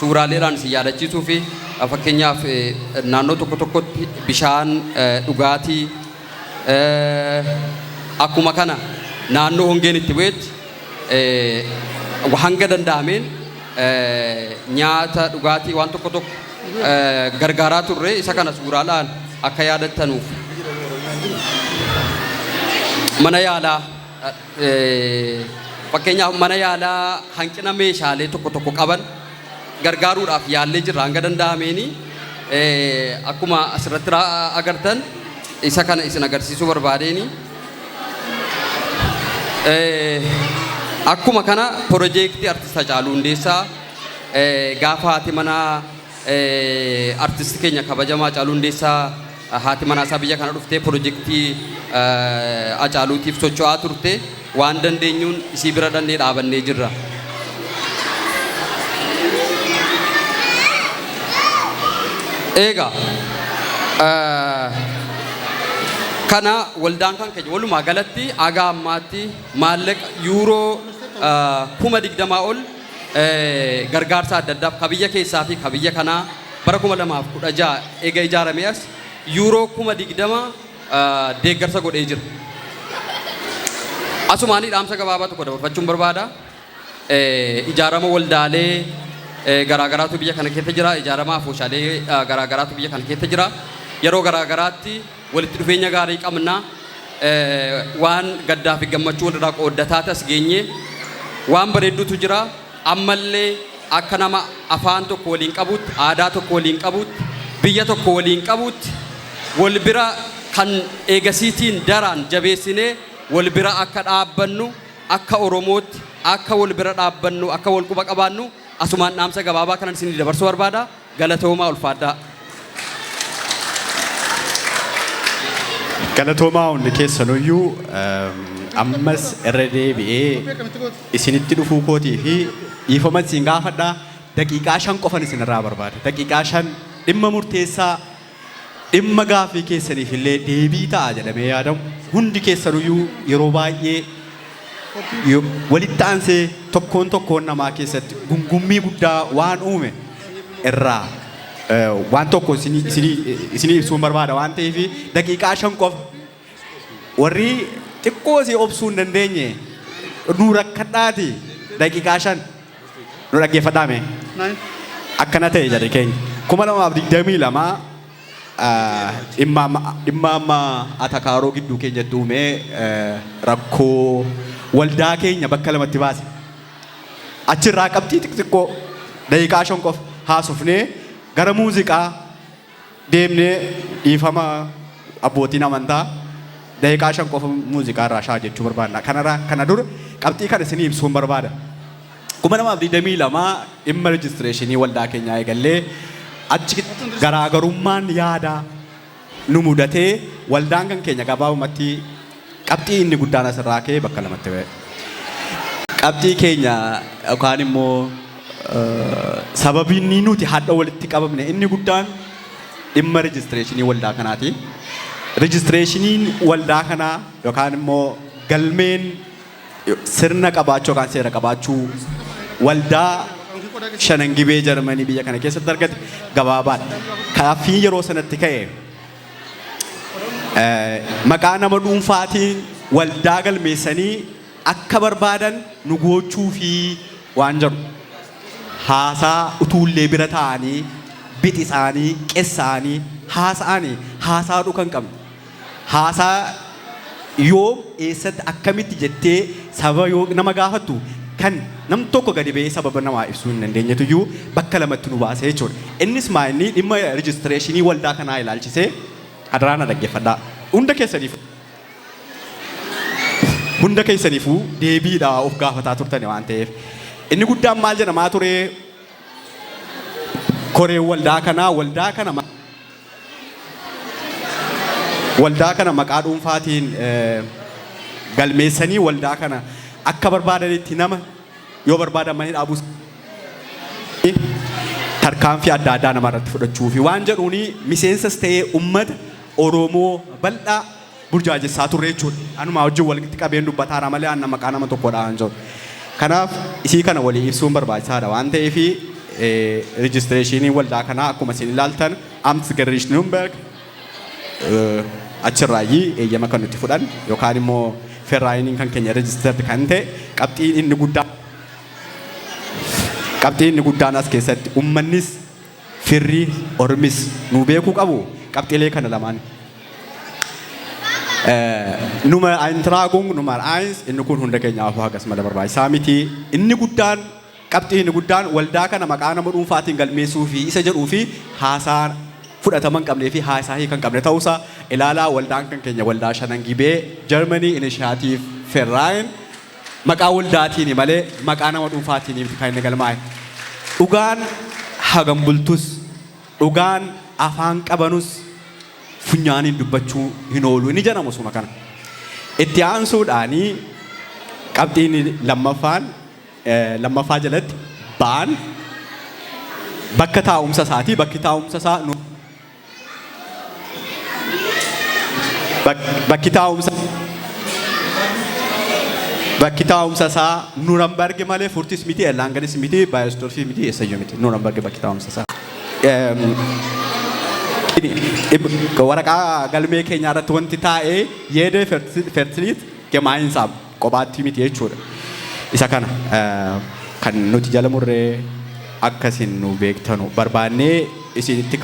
suuraaleedhaan si yaadachiisuu fi fakkeenyaaf naannoo tokko tokkotti bishaan dhugaatii akkuma kana naannoo hongeen itti bu'eetti hanga danda'ameen nyaata dhugaatii waan tokko tokko gargaaraa turre isa kana suuraadhaan akka yaadattanuuf mana yaalaa fakkeenyaaf mana yaalaa hanqina meeshaalee tokko tokko qaban gargaaruudhaaf yaallee jirra hanga danda'ameeni akkuma asirratti agartan isa kana isin agarsiisuu barbaadeeni akkuma kana piroojeektii artist Hacaaluu Hundeessaa gaafa haati manaa artist keenya kabajamaa Hacaaluu Hundeessaa haati manaa isaa biyya kana dhuftee piroojeektii Hacaaluutiif socho'aa turte waan dandeenyuun isii bira dhannee dhaabannee jirra. Egaa kana waldaan kan keenya walumaa galatti haga ammaatti maallaqa yuuroo 20,000 ol gargaarsa adda addaaf ka biyya keessaa fi ka biyya kanaa bara 2016 eega ijaaramee as yuuroo 20,000 deeggarsa godhee jira. Asumaanii dhaamsa gabaabaa tokko dabarfachuun barbaada. Ijaarama waldaalee garaagaraatu biyya kana keessa jira. Ijaarama afooshaalee garaagaraatu biyya kana keessa jira. Yeroo garaagaraatti walitti dhufeenya gaarii qabna. Waan gaddaa fi gammachuu walirraa qooddataa tas geenye waan bareedduutu jira. Ammallee akka nama afaan tokko waliin qabuutti, aadaa tokko waliin qabuutti, biyya tokko waliin qabuutti wal bira kan eegasiitiin daraan jabeessinee wal bira akka dhaabbannu akka Oromootti akka wal bira dhaabbannu akka wal quba qabaannu asumaan dhaamsa gabaabaa kanan isin dabarsuu barbaada. Galatoomaa ulfaadhaa. Galatoomaa hundi keessanuyyuu ammas irra deebi'ee isinitti dhufuu kootii fi dhiifama isin gaafadhaa. Daqiiqaa 5 qofan isinirraa barbaada. Daqiiqaa 5 dhimma murteessaa dhimma gaafii keessaniif illee deebii ta'a jedhamee yaadamu hundi keessanuyyuu yeroo baay'ee walitti aansee tokkoon namaa keessatti gungummii guddaa waan uume irraa waan tokko isinii ibsuun barbaada waan ta'eef daqiiqaa 5 qofa warri xiqqoo isii obsuu hin dandeenye nu rakkadhaati daqiiqaa 5 nu dhaggeeffadhaame akkana ta'e jedhe keenya 2022 dhimma amma atakaaroo gidduu keenyatti uumee rakkoo waldaa keenya bakka lamatti baase achirraa qabxii xixiqqoo daqiiqaa 5 qofa haasofnee gara muuziqaa deemnee dhiifama abbootiin amantaa daqiiqaa 5 qofa muuziqaa irraa shaa jechuu barbaadna. Kana dura qabxii kana isinii ibsuun barbaada. 2022 dhimma rejistireeshinii waldaa keenyaa eegallee achi garaagarummaan yaadaa nu mudatee waldaan kan keenya gabaabumatti qabxii inni guddaan asirraa ka'ee bakka lamatti ba'e. Qabxii keenya yookaan immoo sababiin nuti hadha walitti qabamne inni guddaan dhimma rejistireeshinii waldaa kanaati. Rejistireeshiniin waldaa kanaa yookaan immoo galmeen sirna qabaachuu yookaan seera qabaachuu waldaa Shanangibee Jarmanii biyya kana keessatti argate gabaabaadha. Kaaffii yeroo sanatti ka'e maqaa nama dhuunfaatiin waldaa galmeessanii akka barbaadan nu gochuu fi waan jedhu haasaa utuullee bira taa'anii bixisanii qessaanii haasa'anii haasaa dhukan qabne haasaa yoom eessatti akkamitti jettee sababa yoo nama gaafattu kan nam tokko gadi ba'ee sababa namaa ibsuu hin dandeenyetu iyyuu bakka lamatti nu baasee jechuudha. Innis inni dhimma rejistireeshinii waldaa kanaa ilaalchisee adaraana dhaggeeffadhaa. Hunda keessaniifuu deebiidhaa of gaafataa turtani waan ta'eef. Inni guddaan maal jedhamaa ture koree waldaa kana maqaa dhuunfaatiin galmeessanii waldaa kana akka barbaadanitti nama yoo barbaadan manii dhaabuus tarkaanfii adda addaa namarratti fudhachuu fi waan jedhuuni miseensas ta'ee uummata Oromoo bal'aa burjaajessaa turre jechuudha. Anumaa wajjin walitti qabeen dubbataara malee anna maqaa nama tokkodhaan jiru. Kanaaf isii kana walii ibsuun barbaachisaadha waan ta'eef rejistireeshinii waldaa kanaa akkuma isin ilaaltan Amtsgericht Nürnberg achirraayyii eeyyama kan nuti fudhan yookaan immoo ferraayiniin kan keenya rejisterdi kan ta'e qabxiin inni guddaan as keessatti uummannis firri ormis nu beekuu qabu qabxiilee kana lamaan. Nummer Eintragung, Nummer 1 inni kun hunda keenyaaf hagas mala barbaachisaa miti. Inni guddaan waldaa kana maqaa nama dhuunfaatiin galmeessuu fi isa jedhuu fi haasaan fudhataman qabnee fi haasaa kan qabne ta'uusaa ilaalaa waldaan kan keenya waldaa Shanangibee Germany Initiative Verein maqaa waldaatiin malee maqaa nama dhuunfaatiin kan inni galmaa'e. Dhugaan hagam bultus dhugaan afaan qabanus funyaaniin dubbachuu hin oolu inni jedhamu suma kana. Itti aansuudhaanii qabxiin lammaffaa jalatti ba'an bakka taa'umsa isaatii bakki taa'umsa isaa bakki taa'umsa isaa Nuremberg malee Furtis miti Erlangenis miti Bayersdorf miti eessayyuu miti Nuremberg bakki taa'umsa isaa. Waraqaa galmee keenyaa irratti wanti taa'ee yeedee fertilit gemaayinsaan kophaatti miti jechuudha. Isa kana kan nuti jala murree akkasin nu beektanu barbaannee isinitti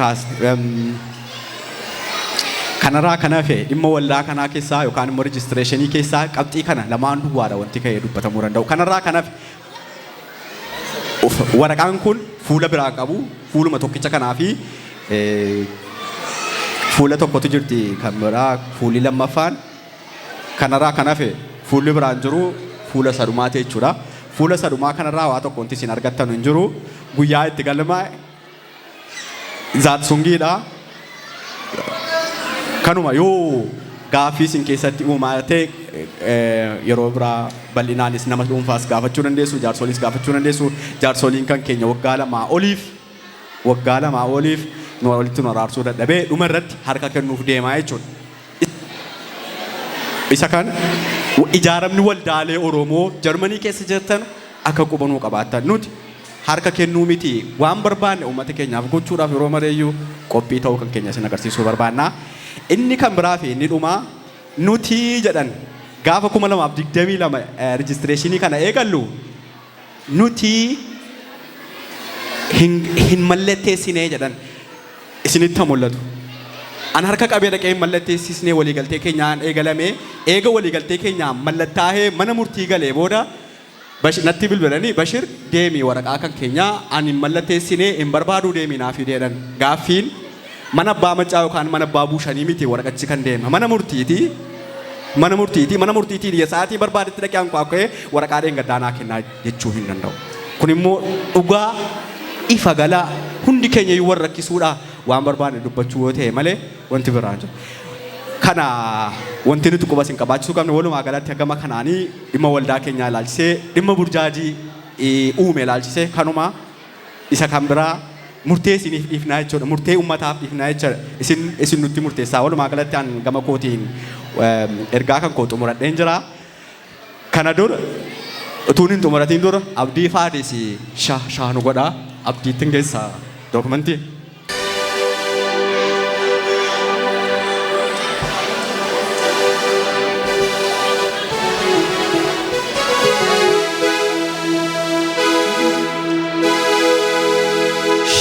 kanarraa kan hafe dhimma waldaa kanaa keessaa yookaan immoo rejistireeshinii keessaa qabxii kana lamaan duwwaadha wanti ka'ee dubbatamuu danda'u. Kanarraa kan hafe waraqaan kun fuula biraa qabu fuuluma tokkicha kanaa fi fuula tokkotu jirti kan biraa fuulli lammaffaan kanarraa kan hafe fuulli biraan jiru fuula sadumaa jechuudha. Fuula sadumaa kanarraa waa tokko wanti isin argattan hin jiru guyyaa itti galmaa'e zaatsungiidha. Kanuma yoo gaaffii isin keessatti uumatee yeroo biraa bal'inaanis nama dhuunfaas gaafachuu dandeessu jaarsoliis gaafachuu dandeessu jaarsoliin kan keenya waggaa lamaa oliif nu walitti nu araarsuu dadhabee dhuma irratti harka kennuuf deemaa jechuudha. Isa kan ijaaramni waldaalee Oromoo Jarmanii keessa jirtan akka qubanuu qabaattan nuti harka kennuu miti waan barbaanne uummata keenyaaf gochuudhaaf yeroo mareeyyuu qophii ta'uu kan keenya isin agarsiisuu barbaanna. Inni kan biraa fi inni dhumaa nuti jedhan gaafa 2022 rejistireeshinii kana eegallu nuti hin mallatteessinee jedhan isinitti mul'atu. An harka qabee dhaqee mallatteessisnee waliigaltee keenyaan eegalame eega waliigaltee keenyaan mallattaa'ee mana murtii galee booda natti bilbilanii Bashir deemii waraqaa kan keenyaa ani mallatteessinee hin barbaadu deemii naaf jedhan gaaffiin mana abbaa macaa yookaan mana abbaa buushanii miti waraqachi kan deema mana murtiiti ya sa'aatii barbaadetti dhaqee hanqaaqee waraqaa dheengaddaanaa kennaa jechuu hin danda'u. Kun immoo dhugaa ifa galaa hundi keenya yoo warra rakkisuudha waan barbaade dubbachuu yoo ta'e malee wanti biraan jiru. Kana wanti nuti quba sin qabaachisuu qabne walumaa galatti hagama kanaanii dhimma waldaa keenyaa ilaalchisee dhimma burjaajii uume ilaalchisee kanuma isa kan biraa murtee isiniif dhiifnaa jechuudha murtee uummataaf dhiifnaa jechuudha isin nutti murteessaa walumaa galatti aan gama kootiin ergaa kan koo xumuradheen jira kana dura utuun hin xumuratiin dura abdii faadis shaanu godhaa abdiittiin keessaa dookumentii.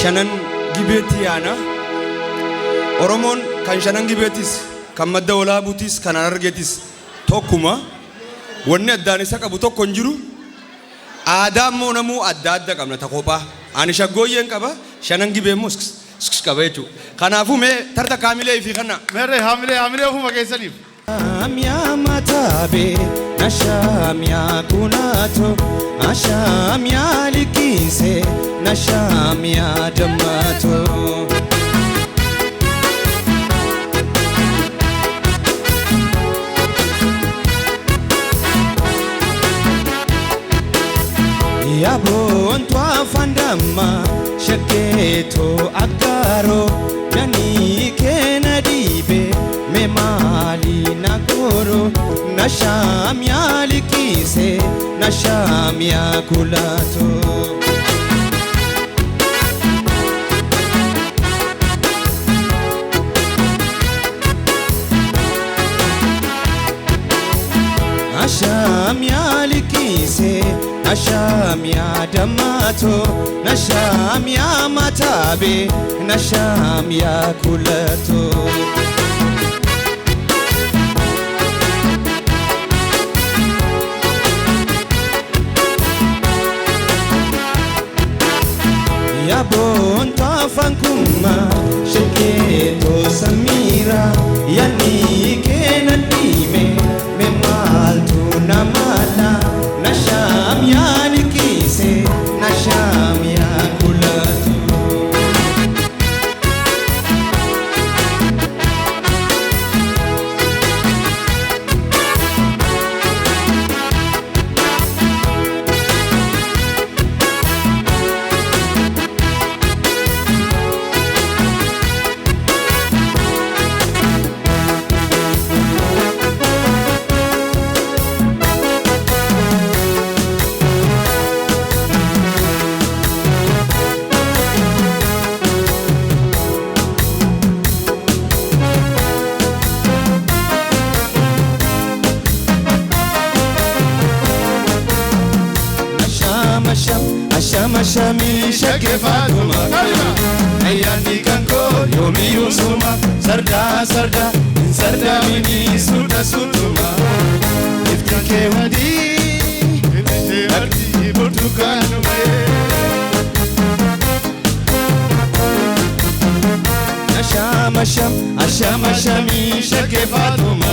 shanan gibeetti yaana Oromoon kan shanan gibeettis kan madda walaabuutis kan argeetis tokkuma wanni addaan isa qabu tokko hin jiru aadaa immoo namuu adda adda qabna ta kophaa ani shaggooyyeen qaba shanan gibee immoo qaba jechuudha kanaafuu mee tarta kaamilee fi kana Merre hamilee ofuma keessaniif. Amya matabe nashamya kunato ashamya likise nashamya damato Yabo onto afandama shaketo agaro nani kenadibe memali nagoro nashamya likise nashamya kulato Nashamya likise nashamya damato nashamya matabe nashamya kulato Yabon tafankuma sheketo samira yani kenadime memaltu namala nashamya likise nashamya kulatu Shami shake Fatuma ayani kanko yomi yusuma sarda mini suda sutuma iftike wadi abdi burtukanu ashama shami shake Fatuma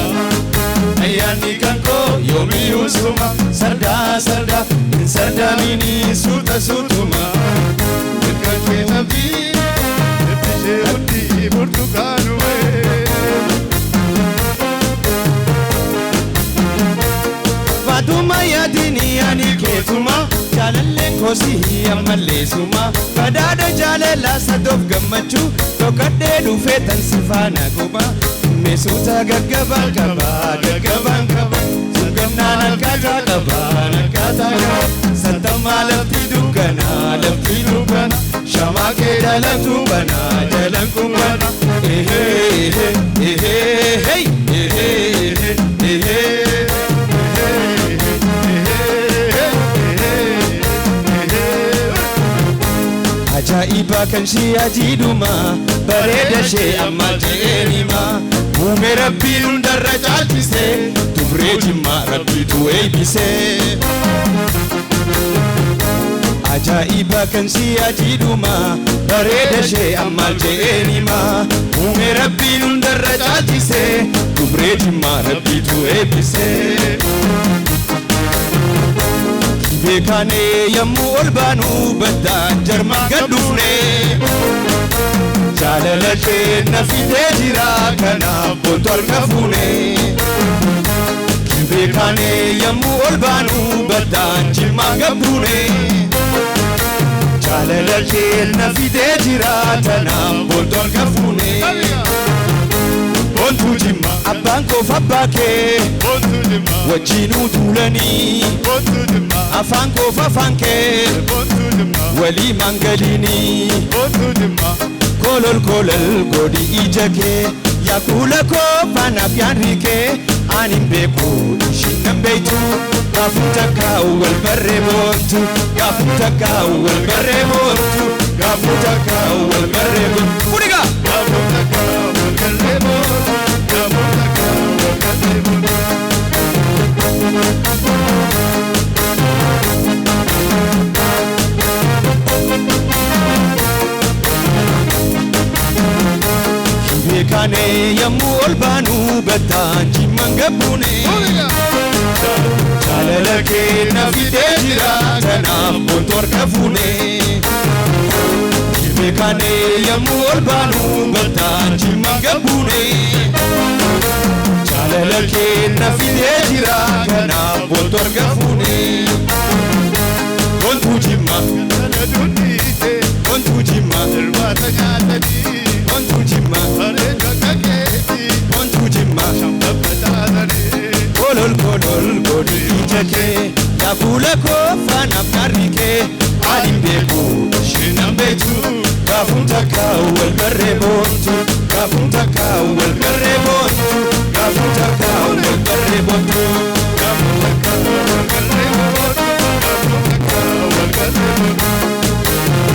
ayani kanko yomi yusuma sarda mini suda sutuma iftike wadi abdi burtukanu Fatuma ya dini yani ketuma jalalle kosi amalle suma kadada jalala sadof gammachu to kadde dufe tan sifana goba mesuta gaggaban kaba suganna nakata kaba santama lafti dukana shama ke dalam kubana Ajaiba kan shi ajiduma bareda she amma jeenima Uume rabbiin hundarra caalchise tubree jimmaa rabbiitu eebbise Ajaiba kan shi ajiduma bareda she amma jeenima ربي ندرجاتي سي كبريتي ما ربي تو ابسي بكاني يمو البانو بدان جرما قدوفني جاللتي نفي تجرا كنا بطر كفوني بكاني يمو البانو بدان جرما قدوفني جاللتي نفي تجرا كنا بطر كفوني Bontu jimma abanko fabake bontu jimma wajinu tulani bontu jimma afanko fafanke bontu jimma wali mangalini bontu jimma kolol godi ijake yakula ko fana pianrike animbeko shinambeitu gafuta kawal barre bontu gafuta kawal barre bontu gafuta kawal barre bontu furiga gafuta kawal barre bontu Kane yamu albanu batanji mangabune Chalalake nafite jira kana bontor kafune Kane yamu albanu batanji mangabune Chalalake nafite jira kana bontor kafune Bontu jimma Bontu jimma Bontu jimma Bontu jimma Kolol godi ijake Yakula ko fana parike Alimbeku shinambetu Kafunta kawal barre bontu Kafunta kawal barre bontu Kafunta kawal barre bontu Kafunta kawal barre bontu Kafunta kawal barre bontu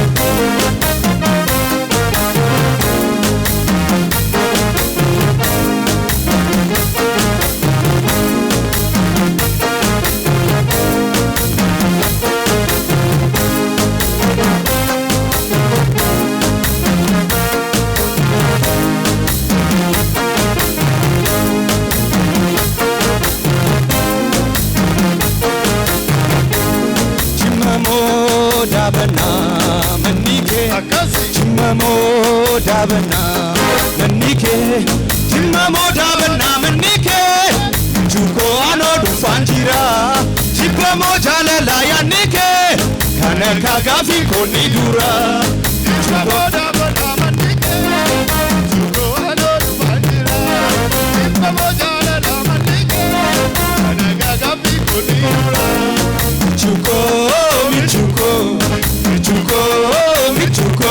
Dabana manike Jimamo dabana manike Juko ano dufanjira Jibamo jalala ya nike Kana kagafi koni dura Jimamo dabana manike Juko ano dufanjira Jibamo jalala manike Kana kagafi koni dura Michuko michuko Michuko michuko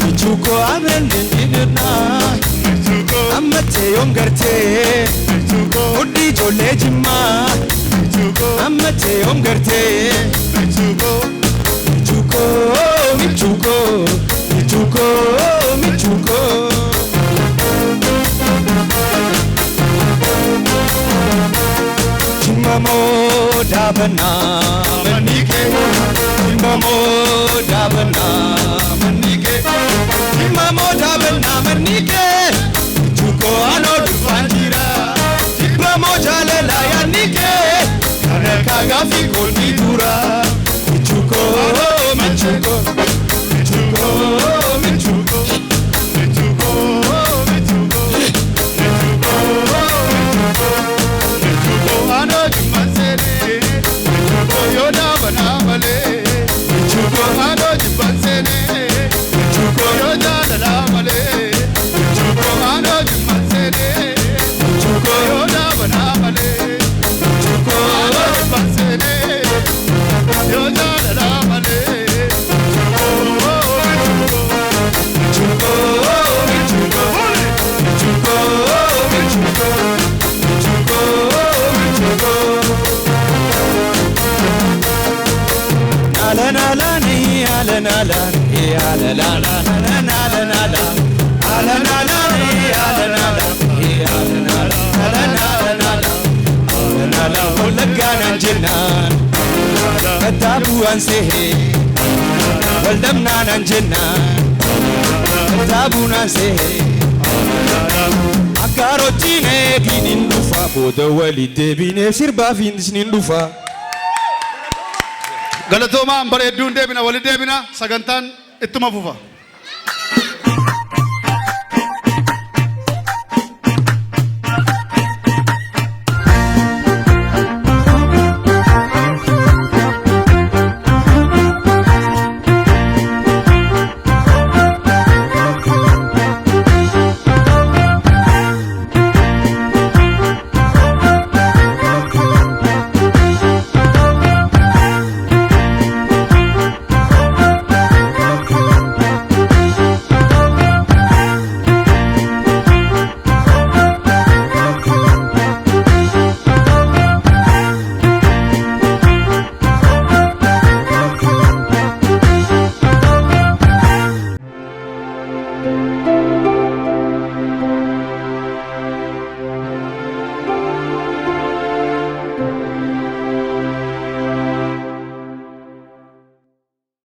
Michuko amendindirna Amate yongarte Udi jole jimma Amate yongarte Michuko Michuko Michuko Michuko Jimamo dabana manike Jimamo dabana manike Jimamo dabana manike Juko ano dufanjira Jimamo jalela ya nike Kana kagafi koni dura Michuko Michuko Michuko Michuko Michuko Michuko Michuko ano jimansere Michuko yoda banamale Michuko ano jimansere Michuko yoda lalamale Michuko ano jimansere Michuko yoda banamale Michuko ano jimansere yoda lalamale Michuko Michuko Michuko Michuko Katabu ansehe waldamnaan anjennaan taabunaan seehee akkaarotiin eegiin hin dhufa booda walitti deebineef sirbaaf hin dhufa. Galatoomaa bareedduun deebina walitti deebina sagantaan ittuma fufa.